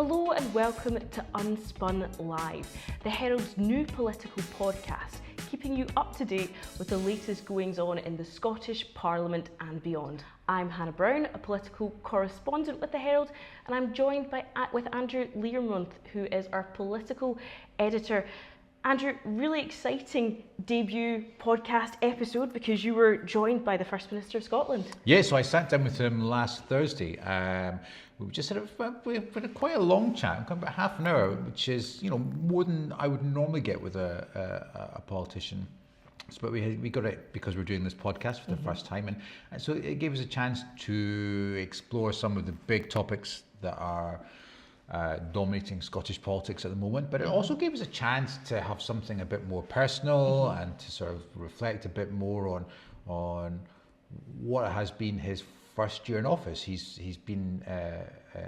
Hello and welcome to Unspun Live, the Herald's new political podcast, keeping you up to date with the latest goings on in the Scottish Parliament and beyond. I'm Hannah Brown, a political correspondent with the Herald, and I'm joined with Andrew Learmonth, who is our political editor. Andrew, really exciting debut podcast episode because you were joined by the First Minister of Scotland. Yeah, so I sat down with him last Thursday. We just had quite a long chat, about half an hour, which is more than I would normally get with a politician. But we got it because we're doing this podcast for the first time, and so it gave us a chance to explore some of the big topics that are dominating Scottish politics at the moment, but it also gave us a chance to have something a bit more personal and to sort of reflect a bit more on what has been his first year in office. He's been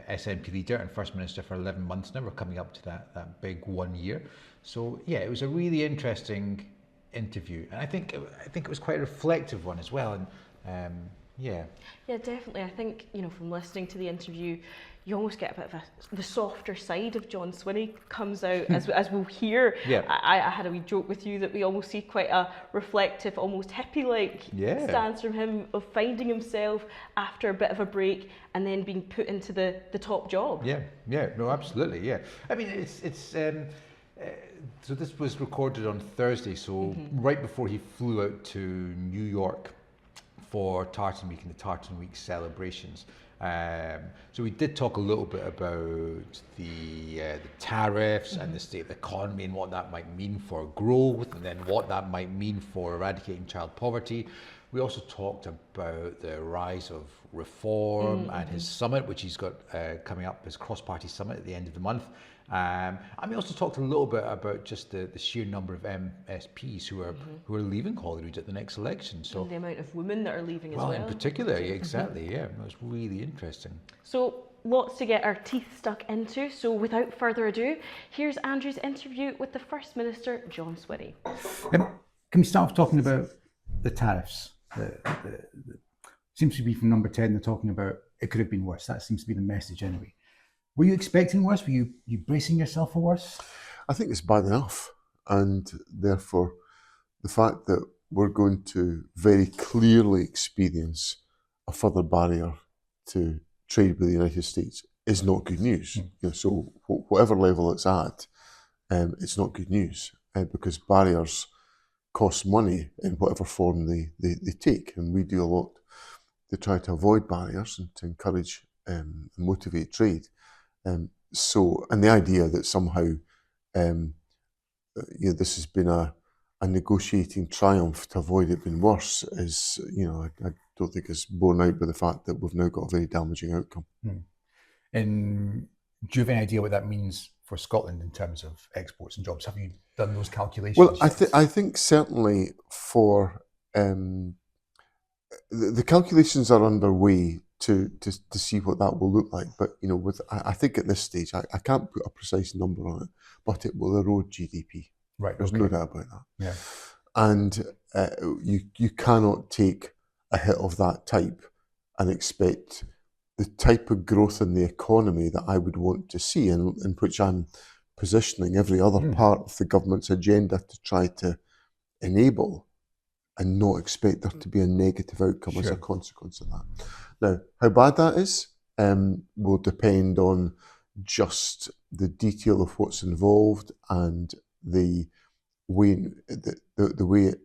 SNP leader and First Minister for 11 months now. We're coming up to that big 1 year. So yeah, it was a really interesting interview, and I think it was quite a reflective one as well. And yeah, definitely. I think from listening to the interview, you almost get a bit of the softer side of John Swinney comes out as we'll hear. Yeah. I had a wee joke with you that we almost see quite a reflective, almost hippie-like stance from him of finding himself after a bit of a break and then being put into the top job. No, absolutely, yeah. I mean, it's so this was recorded on Thursday, so right before he flew out to New York for Tartan Week and the Tartan Week celebrations. So we did talk a little bit about the tariffs and the state of the economy and what that might mean for growth, and then what that might mean for eradicating child poverty. We also talked about the rise of reform and his summit, which he's got coming up, his cross-party summit at the end of the month. And we also talked a little bit about just the sheer number of MSPs who are leaving Holyrood at the next election. So and the amount of women that are leaving as well. Well, in particular, exactly, yeah. It was really interesting. So lots to get our teeth stuck into. So without further ado, here's Andrew's interview with the First Minister, John Swinney. Can we start off talking about the tariffs? Seems to be from number 10, they're talking about it could have been worse. That seems to be the message anyway. Were you expecting worse? Were you bracing yourself for worse? I think it's bad enough, and therefore the fact that we're going to very clearly experience a further barrier to trade with the United States is not good news. So whatever level it's at, it's not good news because barriers cost money in whatever form they take, and we do a lot to try to avoid barriers and to encourage and motivate trade. And the idea that somehow this has been a negotiating triumph to avoid it being worse is, I don't think it's borne out by the fact that we've now got a very damaging outcome. And do you have any idea what that means for Scotland in terms of exports and jobs? Have you done those calculations? Well, I think certainly for the calculations are underway to see what that will look like. But, I think at this stage, I can't put a precise number on it, but it will erode GDP. Right. There's no doubt about that. Yeah. And you cannot take a hit of that type and expect the type of growth in the economy that I would want to see, and in which I'm positioning every other part of the government's agenda to try to enable, and not expect there to be a negative outcome as a consequence of that. Now, how bad that is will depend on just the detail of what's involved and the way it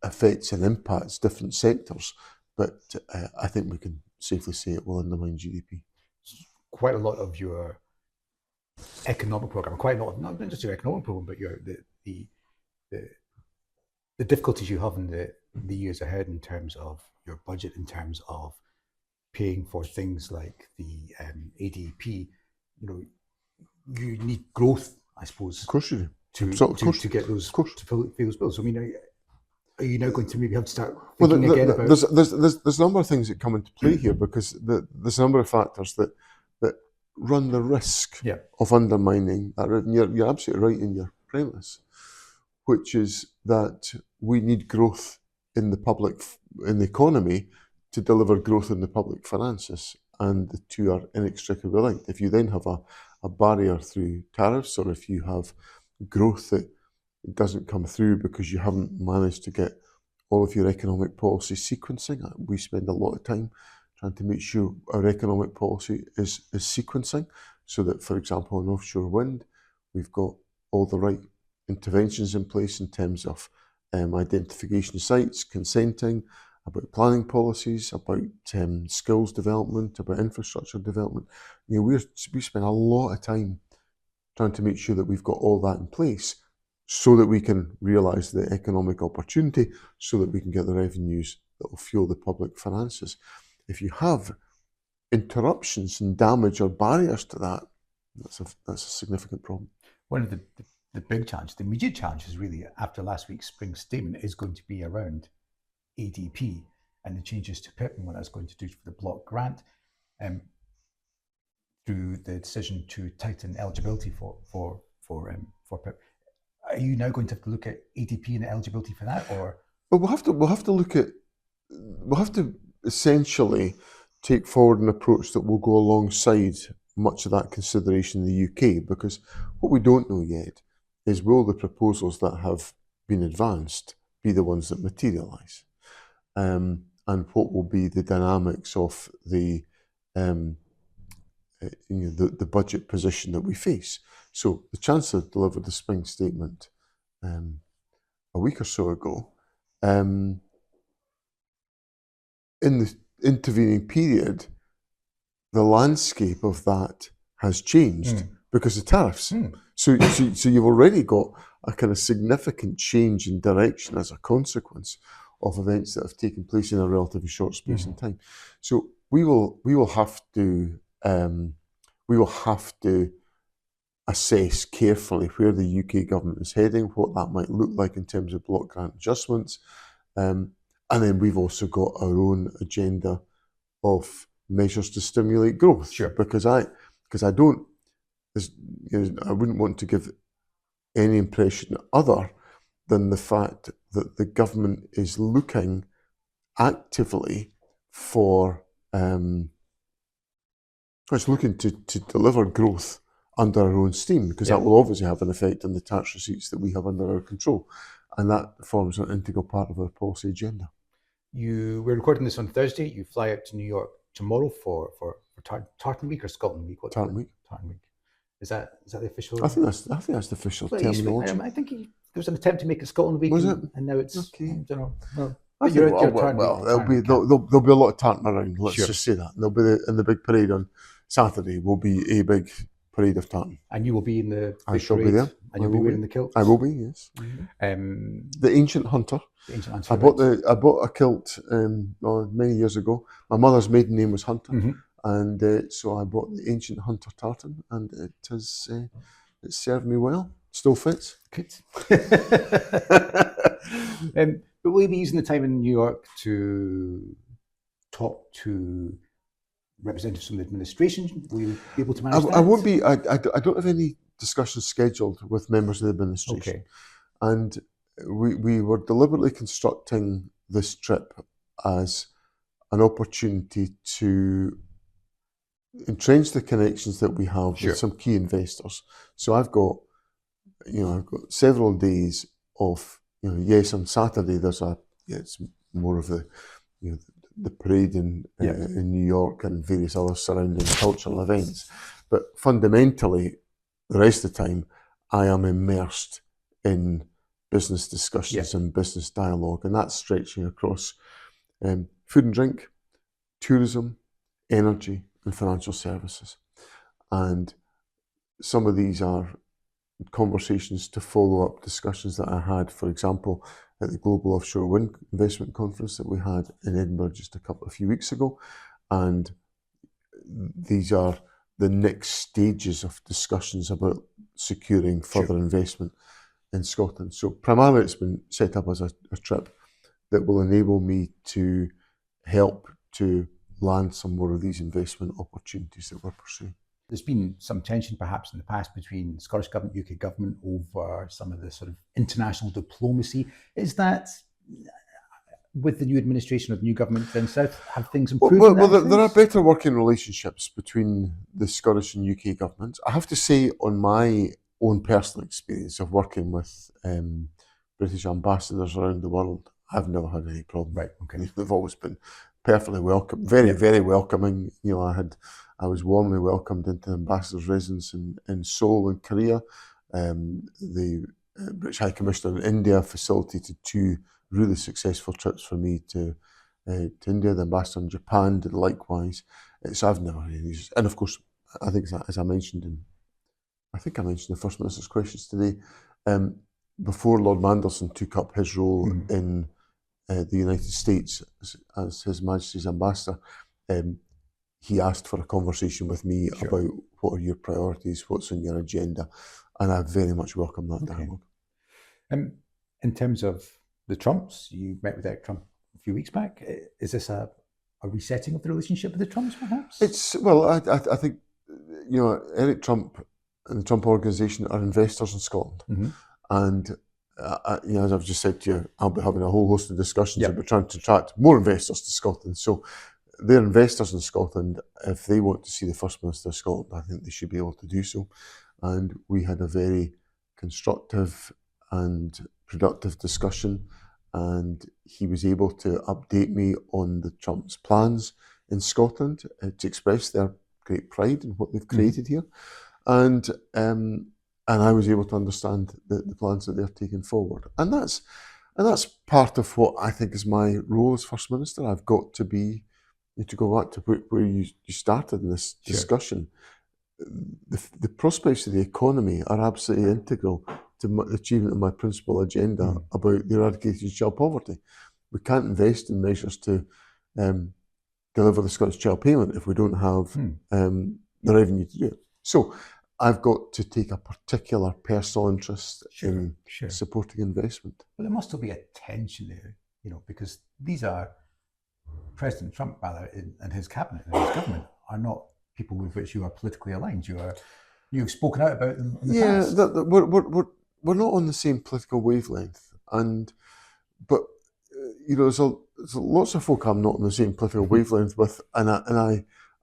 affects and impacts different sectors. But I think we can safely say it will undermine GDP. Quite a lot of your economic program, not just your economic program, but the difficulties you have in the years ahead in terms of your budget, in terms of paying for things like the ADP, you need growth, I suppose. Of course you do. To get those, to pay those bills. So, I mean, are you now going to maybe have to start thinking again about... There's a number of things that come into play here, because there's a number of factors that run the risk of undermining that. And you're absolutely right in your premise, which is that we need growth in the economy to deliver growth in the public finances. and the two are inextricably linked. If you then have a barrier through tariffs, or if you have growth that doesn't come through because you haven't managed to get all of your economic policy sequencing, we spend a lot of time trying to make sure our economic policy is sequencing, so that, for example, in offshore wind, we've got all the right interventions in place in terms of identification of sites, consenting, about planning policies, about skills development, about infrastructure development. We spend a lot of time trying to make sure that we've got all that in place so that we can realise the economic opportunity, so that we can get the revenues that will fuel the public finances. If you have interruptions and damage or barriers to that, that's a significant problem. One of the big challenges, the immediate challenges really after last week's spring statement is going to be around ADP and the changes to PIP and what that's going to do for the block grant, through the decision to tighten eligibility for PIP. Are you now going to have to look at ADP and the eligibility for that, or? Well, we'll have to essentially take forward an approach that will go alongside much of that consideration in the UK, because what we don't know yet is, will the proposals that have been advanced be the ones that materialise, and what will be the dynamics of the budget position that we face. So the Chancellor delivered the spring statement a week or so ago. In the intervening period, the landscape of that has changed because of tariffs. So you've already got a kind of significant change in direction as a consequence of events that have taken place in a relatively short space in time. So we will have to assess carefully where the UK government is heading, what that might look like in terms of block grant adjustments, and then we've also got our own agenda of measures to stimulate growth. Sure. Because I wouldn't want to give any impression other than the fact that the government is looking actively for it's looking to deliver growth under our own steam, because that will obviously have an effect on the tax receipts that we have under our control, and that forms an integral part of our policy agenda. We're recording this on Thursday. You fly out to New York tomorrow for Tartan Week or Scotland Week? Tartan Week. Tartan Week. Is that the official? I think that's the official terminology. I think there was an attempt to make it Scotland Week, and now it's okay. I don't know. Well, there'll be a lot of tartan around. Let's just say that. There'll be in the big parade on Saturday. Will be a big parade of tartan. And you will be in the I shall be there. And you'll be wearing the kilt. I will be, yes. The Ancient Hunter. I bought a kilt many years ago. My mother's maiden name was Hunter, and so I bought the Ancient Hunter tartan, and it served me well. Still fits. Good. But will you be using the time in New York to talk to representatives from the administration? Will you be able to manage that? I won't be. I don't have any discussions scheduled with members of the administration. Okay. And we were deliberately constructing this trip as an opportunity to entrench the connections that we have with some key investors. So I've got several days of, yes, on Saturday it's more of the parade in New York and various other surrounding cultural events. But fundamentally, the rest of the time, I am immersed in business discussions and business dialogue, and that's stretching across food and drink, tourism, energy, and financial services. And some of these are conversations to follow up discussions that I had, for example, at the Global Offshore Wind Investment Conference that we had in Edinburgh just a few weeks ago. And these are the next stages of discussions about securing further investment in Scotland. So primarily it's been set up as a trip that will enable me to help to land some more of these investment opportunities that we're pursuing. There's been some tension perhaps in the past between the Scottish Government, UK Government over some of the sort of international diplomacy. Is that with the new administration of the new government down south, have things improved? There are better working relationships between the Scottish and UK governments. I have to say, on my own personal experience of working with British ambassadors around the world, I've never had any problem. Right. Okay. They've always been perfectly welcome, very welcoming. You know, I was warmly welcomed into the ambassador's residence in Seoul in Korea. The British High Commissioner in India facilitated 2 really successful trips for me to India. The ambassador in Japan did likewise. So I've never had any issues. And of course, I think as I mentioned the First Minister's questions today, before Lord Manderson took up his role in the United States as His Majesty's ambassador, he asked for a conversation with me about what are your priorities, what's on your agenda, and I very much welcome that dialogue. In terms of the Trumps, you met with Eric Trump a few weeks back. Is this a resetting of the relationship with the Trumps, perhaps? I think, you know, Eric Trump and the Trump Organisation are investors in Scotland, and you know, as I've just said to you, I'll be having a whole host of discussions about trying to attract more investors to Scotland. So they're investors in Scotland. If they want to see the First Minister of Scotland, I think they should be able to do so. And we had a very constructive and productive discussion, and he was able to update me on the Trump's plans in Scotland to express their great pride in what they've created here. And I was able to understand the plans that they're taking forward. And that's part of what I think is my role as First Minister. I've got to go back to where you started in this discussion. The prospects of the economy are absolutely integral to the achievement of my principal agenda about the eradication of child poverty. We can't invest in measures to deliver the Scottish Child Payment if we don't have the revenue to do it. So I've got to take a particular personal interest in supporting investment. But there must still be a tension there, you know, because these are President Trump, rather, and his cabinet and his government are not people with which you are politically aligned. You've spoken out about them in the past. We're not on the same political wavelength, but you know, there's lots of folk I'm not on the same political wavelength with, and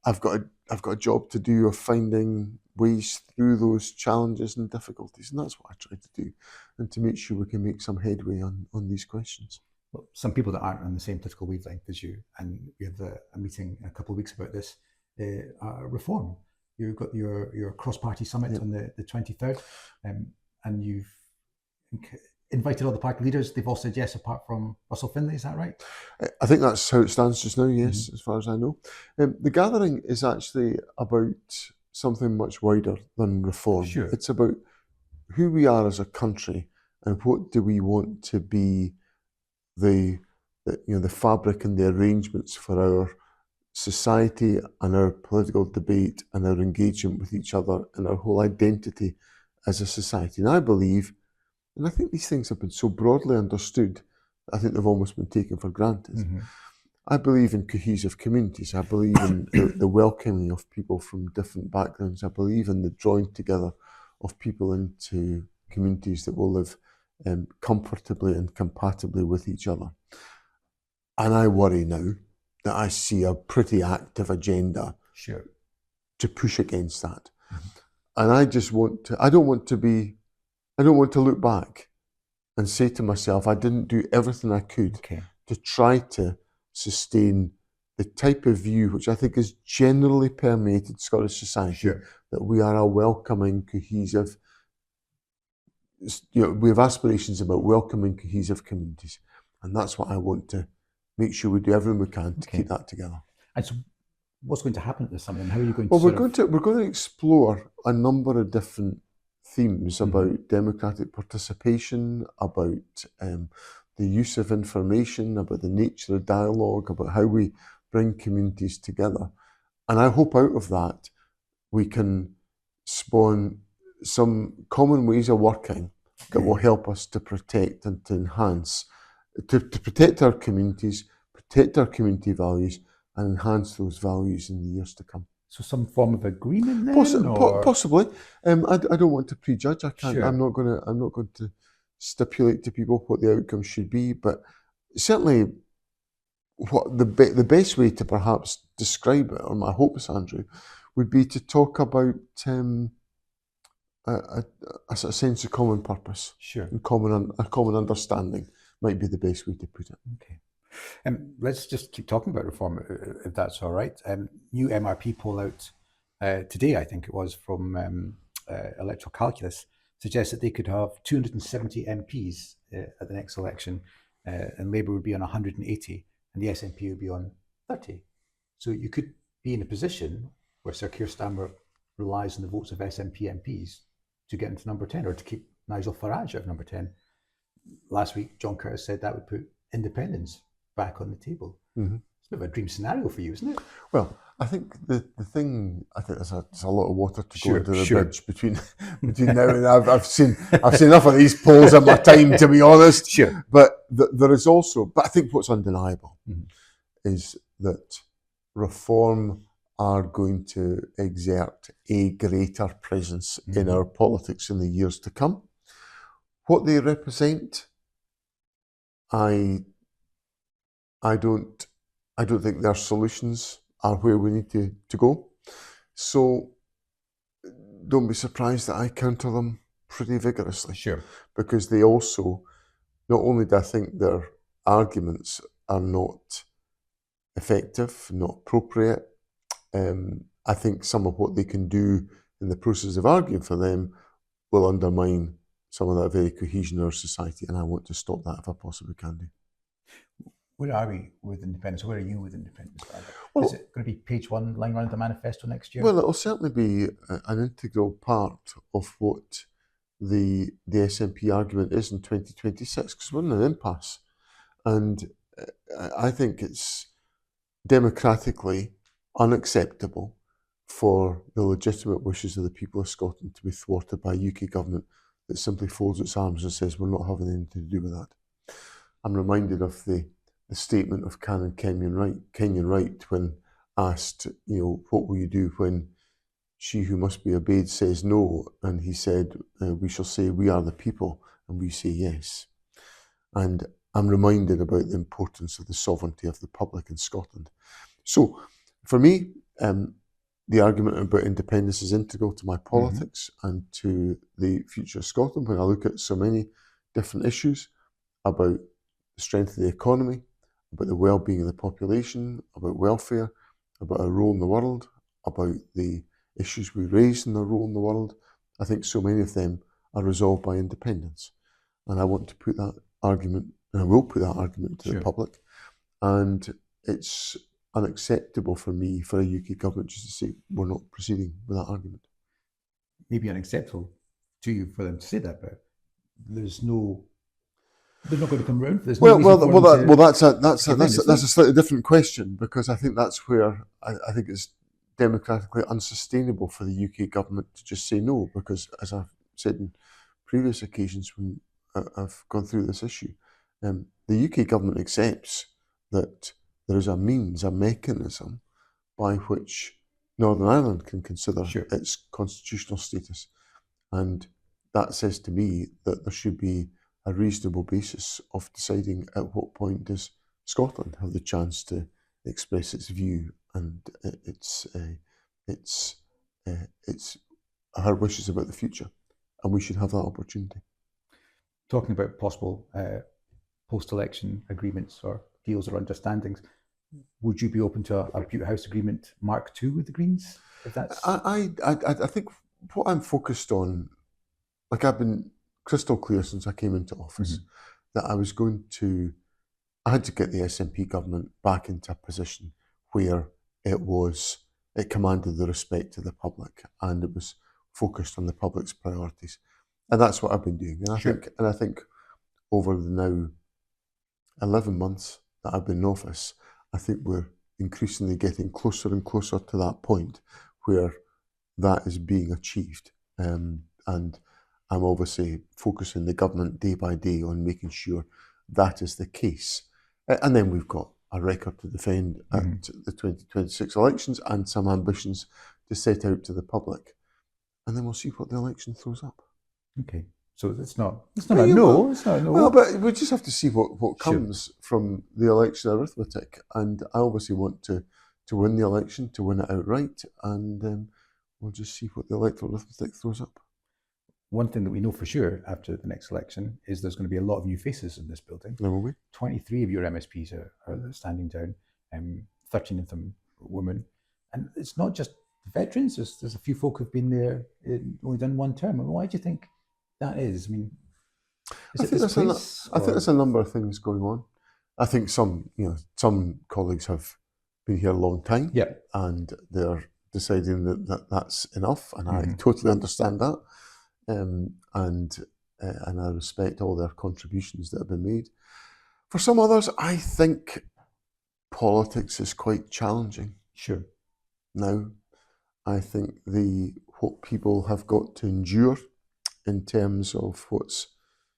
I've got a job to do of finding ways through those challenges and difficulties, and that's what I try to do, and to make sure we can make some headway on these questions. Well, some people that aren't on the same political wavelength as you, and we have a meeting in a couple of weeks about this, reform. You've got your cross-party summit on the 23rd, and you've invited all the party leaders. They've all said yes, apart from Russell Finlay. Is that right? I think that's how it stands just now, yes, as far as I know. The gathering is actually about something much wider than reform. Sure. It's about who we are as a country and what do we want to be the fabric and the arrangements for our society and our political debate and our engagement with each other and our whole identity as a society. And I believe, and I think these things have been so broadly understood, I think they've almost been taken for granted. I believe in cohesive communities. I believe in the welcoming of people from different backgrounds. I believe in the drawing together of people into communities that will live comfortably and compatibly with each other. And I worry now that I see a pretty active agenda to push against that. And I don't want to look back and say to myself, I didn't do everything I could to try to sustain the type of view which I think has generally permeated Scottish society, that we are a welcoming, cohesive, we have aspirations about welcoming, cohesive communities. And that's what I want to make sure we do everything we can to keep that together. And so what's going to happen at this summit? How are you going to we're going to explore a number of different themes about democratic participation, about the use of information, about the nature of dialogue, about how we bring communities together. And I hope out of that we can spawn some common ways of working that will help us to protect and to enhance, to protect our communities, protect our community values, and enhance those values in the years to come. So some form of agreement then? Possibly. I don't want to prejudge. I can't. I'm not going to stipulate to people what the outcome should be. But certainly, what the best way to perhaps describe it, or my hopes, Andrew, would be to talk about a sort of sense of common purpose. Sure. And a common understanding might be the best way to put it. Okay. Let's just keep talking about reform, if that's all right. New MRP poll out today, I think it was, from Electoral Calculus, suggests that they could have 270 MPs at the next election, and Labour would be on 180, and the SNP would be on 30. So you could be in a position where Sir Keir Starmer relies on the votes of SNP MPs to get into number 10, or to keep Nigel Farage at number 10. Last week, John Curtis said that would put independence back on the table. Mm-hmm. It's a bit of a dream scenario for you, isn't it? Well, I think the thing, I think there's a lot of water to go into the bridge between now and I've seen enough of these polls in my time, to be honest. Sure. But there is also, but I think what's undeniable is that reform are going to exert a greater presence in our politics in the years to come. What they represent, I don't think their solutions are where we need to go. So don't be surprised that I counter them pretty vigorously. Sure. Because they also, not only do I think their arguments are not effective, not appropriate, I think some of what they can do in the process of arguing for them will undermine some of that very cohesion in our society, and I want to stop that if I possibly can do. Where are we with independence? Where are you with independence? Well, is it going to be page 1, line 1 of the manifesto next year? Well, it'll certainly be an integral part of what the SNP argument is in 2026, because we're in an impasse. And I think it's democratically unacceptable for the legitimate wishes of the people of Scotland to be thwarted by a UK government that simply folds its arms and says we're not having anything to do with that. I'm reminded of the statement of Canon Kenyon Wright when asked, what will you do when she who must be obeyed says no? And he said, we shall say we are the people, and we say yes. And I'm reminded about the importance of the sovereignty of the public in Scotland. So for me, the argument about independence is integral to my politics and to the future of Scotland. When I look at so many different issues about the strength of the economy, about the well-being of the population, about welfare, about our role in the world, about the issues we raise in our role in the world, I think so many of them are resolved by independence. And I want to put that argument, and I will put that argument to the public. And it's unacceptable for me, for a UK government, just to say we're not proceeding with that argument. Maybe unacceptable to you for them to say that, but they're not going to come around. That's a slightly different question, because I think that's where I think it's democratically unsustainable for the UK government to just say no, because as I've said in previous occasions when I've gone through this issue, the UK government accepts that there is a mechanism by which Northern Ireland can consider its constitutional status. And that says to me that there should be a reasonable basis of deciding at what point does Scotland have the chance to express its view and her wishes about the future. And we should have that opportunity. Talking about possible post-election agreements or deals or understandings, would you be open to a Bute House Agreement Mark II with the Greens? If that's... I think what I'm focused on, like I've been crystal clear since I came into office, that I had to get the SNP government back into a position where it commanded the respect of the public and it was focused on the public's priorities. And that's what I've been doing. And I think over the now 11 months that I've been in office, I think we're increasingly getting closer and closer to that point where that is being achieved. And I'm obviously focusing the government day by day on making sure that is the case. And then we've got a record to defend at the 2026 elections and some ambitions to set out to the public. And then we'll see what the election throws up. Okay. So it's not Well, a yeah, no. It's not a no. Well, but we just have to see what Sure. comes from the election arithmetic, and I obviously want to win the election, to win it outright, and we'll just see what the electoral arithmetic throws up. One thing that we know for sure after the next election is there's going to be a lot of new faces in this building. There will be. 23 of your MSPs are standing down, 13 of them women. And it's not just veterans, there's a few folk who've been there, only done one term. I mean, why do you think that is? I mean, I think there's a number of things going on. I think some colleagues have been here a long time, yeah, and they're deciding that that's enough, and I totally understand that. And I respect all their contributions that have been made. For some others, I think politics is quite challenging. Sure. Now, I think what people have got to endure in terms of what's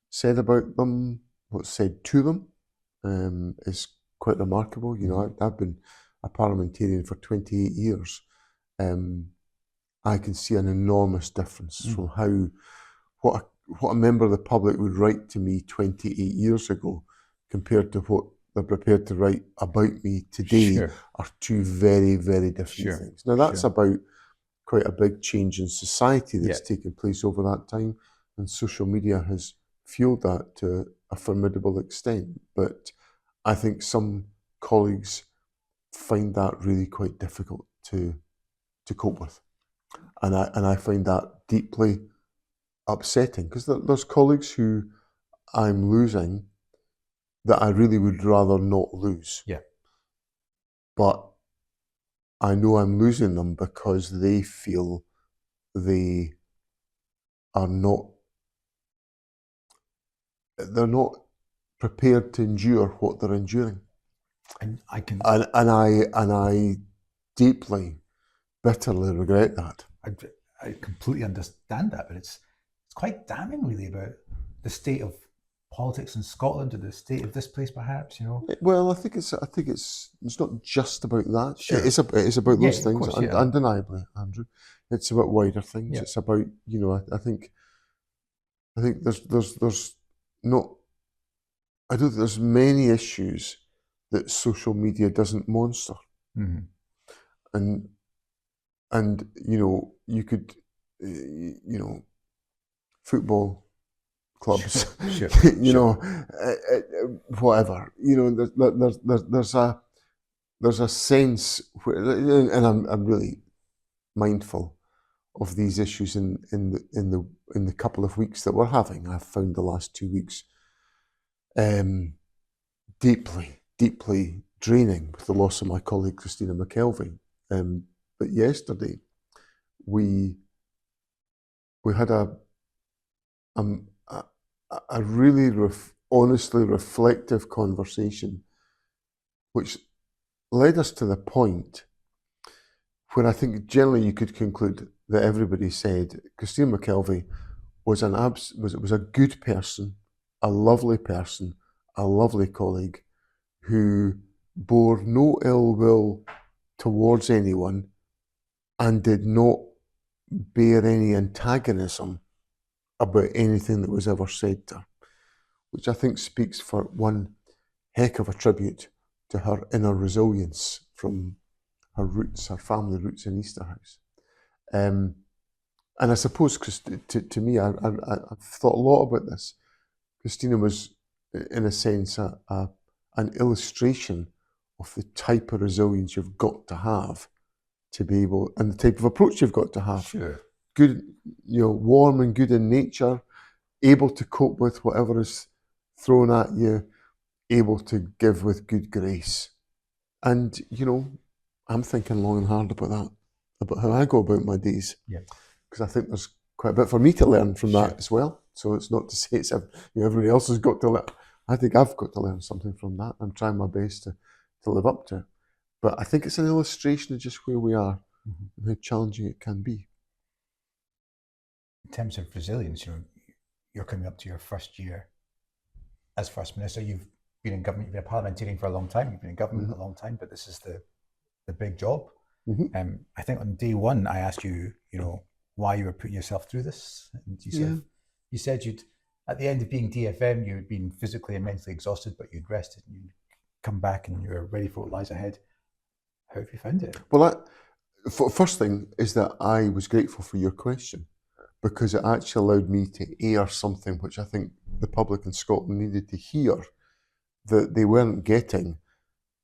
said about them, what's said to them, is quite remarkable. You know, I've been a parliamentarian for 28 years. I can see an enormous difference from what a member of the public would write to me 28 years ago compared to what they're prepared to write about me today. Sure. Are two very, very different things. Now that's about quite a big change in society that's taken place over that time, and social media has fueled that to a formidable extent. But I think some colleagues find that really quite difficult to cope with. And I find that deeply upsetting, because there's colleagues who I'm losing that I really would rather not lose. Yeah. But I know I'm losing them because they feel they're not prepared to endure what they're enduring. And I deeply, bitterly regret that. I completely understand that, but it's quite damning, really, about the state of politics in Scotland, or the state of this place, perhaps. You know. Well, I think it's not just about that. Sure. It is about those things, course, undeniably, Andrew. It's about wider things. Yeah. It's about, you know, I think there's not. I don't think there's many issues that social media doesn't monster. And you know, you could, you know, football clubs, Sure. you know, whatever. You know, there's a sense where, and I'm really mindful of these issues in the couple of weeks that we're having. I've found the last 2 weeks deeply draining, with the loss of my colleague Christina McKelvey. But yesterday we had a really honestly reflective conversation, which led us to the point where I think generally you could conclude that everybody said Christina McKelvey was a good person, a lovely person, a lovely colleague who bore no ill will towards anyone and did not bear any antagonism about anything that was ever said to her, which I think speaks for one heck of a tribute to her inner resilience from her roots, her family roots in Easterhouse. And I suppose, to me, I've thought a lot about this. Christina was, in a sense, an illustration of the type of resilience you've got to have to be able, and the type of approach you've got to have. Sure. Good, you know, warm and good in nature, able to cope with whatever is thrown at you, able to give with good grace. And, you know, I'm thinking long and hard about that, about how I go about my days. Yeah. Because I think there's quite a bit for me to learn from that as well. So it's not to say it's everybody else has got to learn. I think I've got to learn something from that. I'm trying my best to live up to it. But I think it's an illustration of just where we are and how challenging it can be. In terms of resilience, you're coming up to your first year as First Minister. You've been in government, you've been a parliamentarian for a long time, you've been in government a long time, but this is the big job. I think on day one, I asked you, why you were putting yourself through this. And you said You said at the end of being DFM, you'd been physically and mentally exhausted, but you'd rested and you'd come back and you were ready for what lies ahead. How have you found it? Well, first thing is that I was grateful for your question, because it actually allowed me to air something which I think the public in Scotland needed to hear, that they weren't getting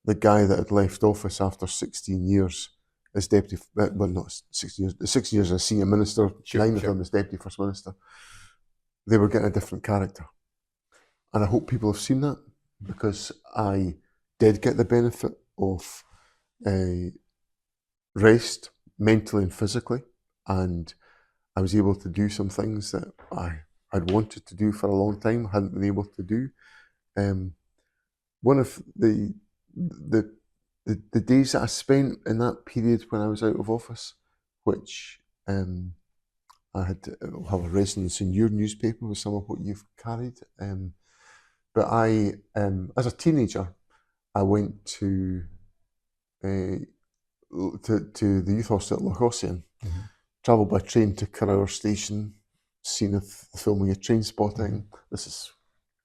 the guy that had left office after 16 years as deputy, well, not 16 years, 16 years as senior minister, 9 of them as deputy First Minister. They were getting a different character. And I hope people have seen that, because I did get the benefit of rest, mentally and physically, and I was able to do some things that I'd wanted to do for a long time, hadn't been able to do. One of the days that I spent in that period when I was out of office, which I had to have a resonance in your newspaper with some of what you've carried. But I, as a teenager, I went to the youth hostel at Lochosian, travelled by train to Carrower Station, seen the filming of Train Spotting. This is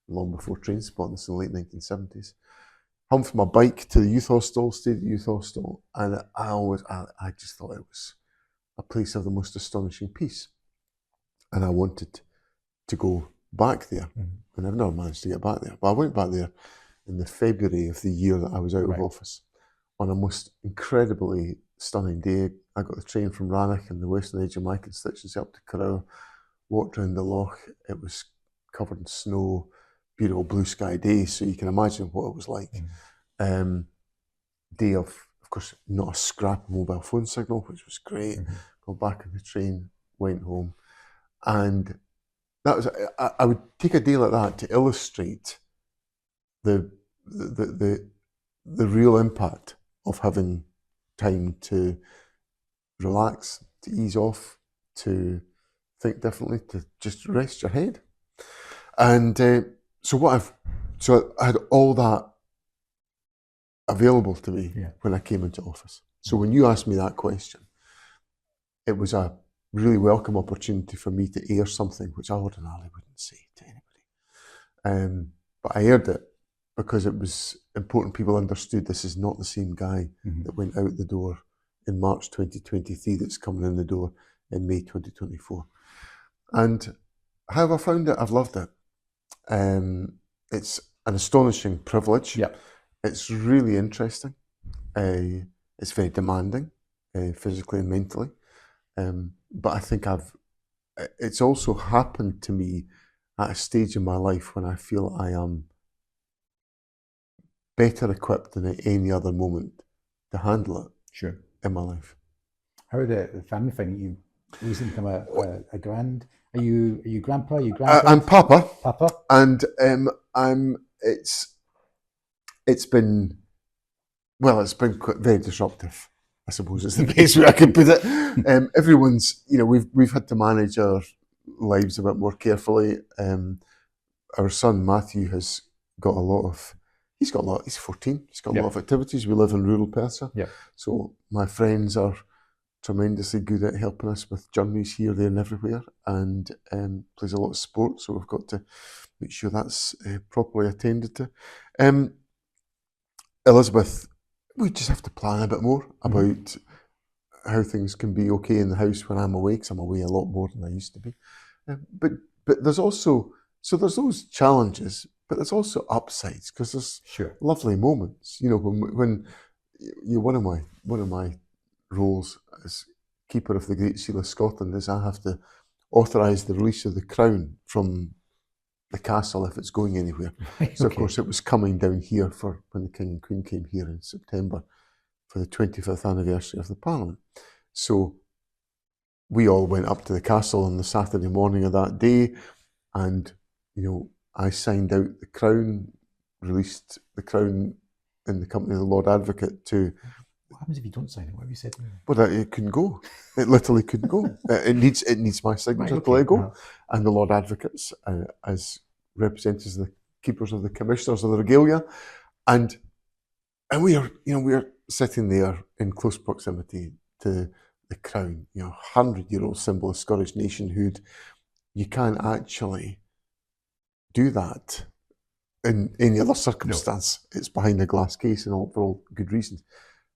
long before Train Spotting, this is in the late 1970s. Home from my bike to the youth hostel, stayed at the youth hostel, and I just thought it was a place of the most astonishing peace. And I wanted to go back there, and I've never managed to get back there. But I went back there in the February of the year that I was out of office, on a most incredibly stunning day. I got the train from Rannoch in the western edge of my constituency up to Carrower, walked around the loch. It was covered in snow, beautiful blue sky day, so you can imagine what it was like. Day of course, not a scrap of mobile phone signal, which was great. Got back on the train, went home, and that was. I would take a day like that to illustrate the real impact of having time to relax, to ease off, to think differently, to just rest your head. And so I had all that available to me when I came into office. So when you asked me that question, it was a really welcome opportunity for me to air something which I ordinarily wouldn't say to anybody. But I aired it because it was important people understood this is not the same guy that went out the door in March 2023 that's coming in the door in May 2024. And how have I found it? I've loved it. It's an astonishing privilege. It's really interesting. It's very demanding, physically and mentally. But I think it's also happened to me at a stage in my life when I feel I am better equipped than at any other moment to handle it in my life. How are the family finding you recently become a grand? Are you grandpa? Are you grandpa? I'm Papa. Papa. And it's been quite very disruptive, I suppose is the best way I can put it. Everyone's, we've had to manage our lives a bit more carefully. Our son Matthew has got a lot of, he's 14, he's got a lot of activities. We live in rural Perthshire. So my friends are tremendously good at helping us with journeys here, there and everywhere, and plays a lot of sport, so we've got to make sure that's properly attended to. Elizabeth, we just have to plan a bit more about how things can be okay in the house when I'm away, because I'm away a lot more than I used to be. But there's also, so there's those challenges, but there's also upsides, because there's lovely moments. When one of my roles as Keeper of the Great Seal of Scotland is I have to authorise the release of the crown from the castle if it's going anywhere. So of course it was coming down here for when the King and Queen came here in September for the 25th anniversary of the Parliament. So we all went up to the castle on the Saturday morning of that day, and I signed out the crown, released the crown in the company of the Lord Advocate to. What happens if you don't sign it? What have you said to me? Well, it couldn't go. It literally couldn't go. It needs my signature to let go. And the Lord Advocates, as representatives of the keepers of the commissioners of the regalia, and we are sitting there in close proximity to the crown, 100-year-old symbol of Scottish nationhood, you can't actually do that in any other circumstance. No. It's behind a glass case and all for all good reasons.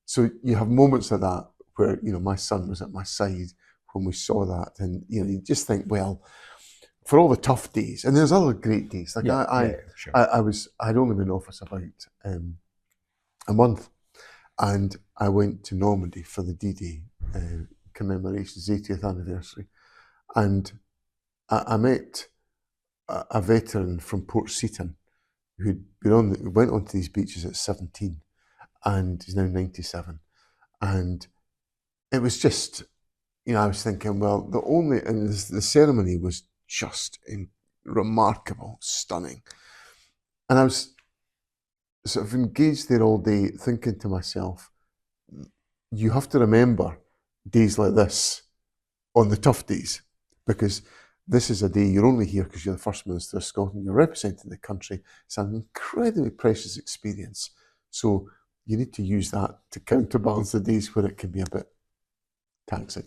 So you have moments of that where, you know, my son was at my side when we saw that, and you know, you just think, well, for all the tough days, and there's other great days. Like sure. I'd only been in office about a month, and I went to Normandy for the D-Day commemorations, 80th anniversary, and I met a veteran from Port Seton who'd been went onto these beaches at 17, and he's now 97, and it was just, you know, I was thinking, well, the ceremony was just remarkable, stunning, and I was sort of engaged there all day thinking to myself, you have to remember days like this on the tough days, because this is a day you're only here because you're the First Minister of Scotland, you're representing the country. It's an incredibly precious experience. So you need to use that to counterbalance the days where it can be a bit taxing.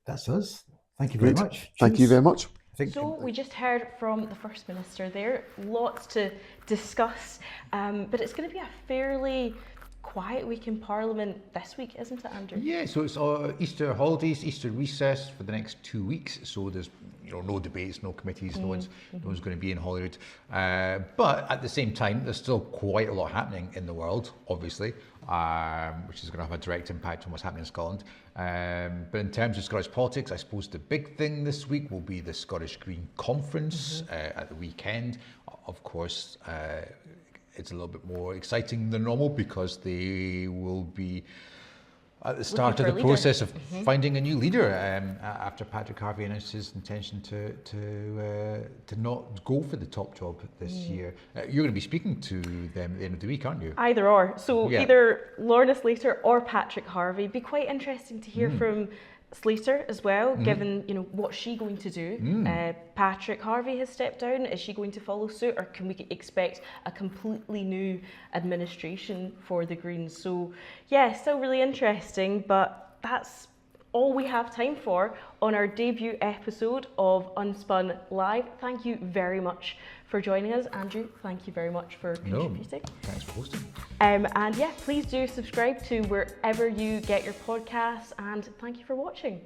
That's us. Thank you very much. Thank you very much. So we just heard from the First Minister there, lots to discuss, but it's going to be a fairly quiet week in Parliament this week, isn't it, Andrew? Yeah, so it's Easter holidays, Easter recess for the next 2 weeks. So there's, you know, no debates, no committees, no one's going to be in Holyrood. But at the same time, there's still quite a lot happening in the world, obviously, which is going to have a direct impact on what's happening in Scotland. But in terms of Scottish politics, I suppose the big thing this week will be the Scottish Green Conference at the weekend. Of course, it's a little bit more exciting than normal because they will be at the start of the process of finding a new leader after Patrick Harvie announced his intention to not go for the top job this year. You're going to be speaking to them at the end of the week, aren't you? Either or. So either Lorna Slater or Patrick Harvie. Be quite interesting to hear from Slater as well, given, you know, what's she going to do? Patrick Harvie has stepped down. Is she going to follow suit, or can we expect a completely new administration for the Greens? So yeah, still really interesting, but that's all we have time for on our debut episode of Unspun Live. Thank you very much for joining us. Andrew, thank you very much for contributing. Thanks for hosting. And yeah, please do subscribe to wherever you get your podcasts, and thank you for watching.